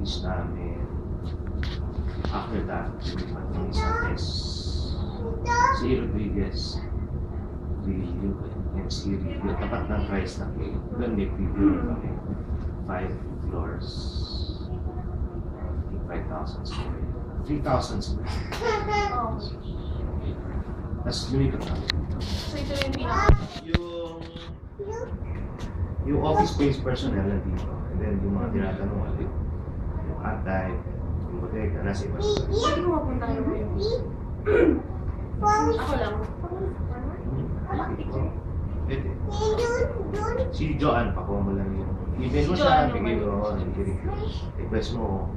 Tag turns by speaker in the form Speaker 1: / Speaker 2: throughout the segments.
Speaker 1: facilities namin. After that, lumipat kami sa test. Si Rodriguez. Review. MC Review. Tapat ng Christ na kayo. Doon may preview kami. 5 floors. 5,000 square. 3,000 square.
Speaker 2: Oh.
Speaker 1: Tapos lumipat kami.
Speaker 2: So ito yung pinaka...
Speaker 1: Yung office-based personnel nandito. And then yung mga tinatanong ulit. Yung antay, yung bodega, nasa iba.
Speaker 2: Pwede ko mapunta kayo ngayon. Ako lang.
Speaker 1: Pwede. Si Joanne, pakuha mo lang yun. Even mo
Speaker 2: Si
Speaker 1: siya,
Speaker 2: Joanne
Speaker 1: bigay
Speaker 2: yung
Speaker 1: mo, request mo,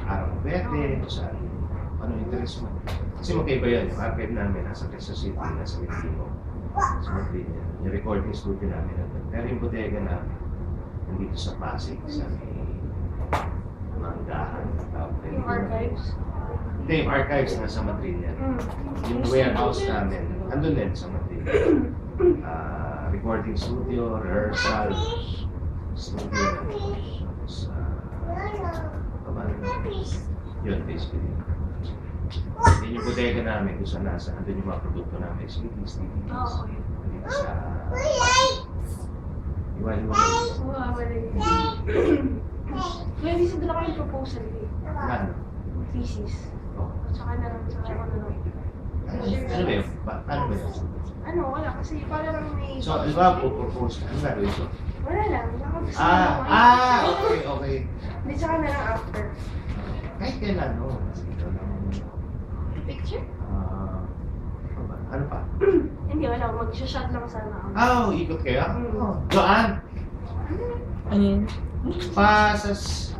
Speaker 1: araw mo pwede, o saan, ano interest mo. Kasi magkaiba yan, yung archive namin, nasa Quezon City, nasa Pilipino. Sa Madrid yan. Yung recording studio namin nandun. Pero yung bodega namin, nandito sa Pasig, sa may Manggahan.
Speaker 2: Yung archives.
Speaker 1: Hindi, yung archives nasa Madrid yan. Yung warehouse namin, andun din sa Madrid. Recording studio, rehearsal, studio. Tapos, yun, basically. Yun yung bodega namin kung saan nasa, andun yung mga produkto namin, CDs, DVDs.
Speaker 2: Oo, okay.
Speaker 1: Dito sa... Iwan mo.
Speaker 2: Wala yun. Pwede sa dala ko yung proposal eh.
Speaker 1: Ano?
Speaker 2: Thesis.
Speaker 1: Oh.
Speaker 2: Tsaka na lang, tsaka ako na lang.
Speaker 1: Ano ba yun? Ano ba yun?
Speaker 2: Ano, wala. Kasi para lang may...
Speaker 1: So, di ba po propose ka? Ano gagawin ko?
Speaker 2: Wala lang. Nakapagsa
Speaker 1: Okay.
Speaker 2: Hindi, tsaka na lang after.
Speaker 1: Kahit kailan, no? Kasi ito lang.
Speaker 2: Picture?
Speaker 1: Ano pa?
Speaker 2: Hindi, wala. Mag-shot lang sana ako.
Speaker 1: Ikot kayo? Joanne!
Speaker 3: Ano yun?
Speaker 1: Pasas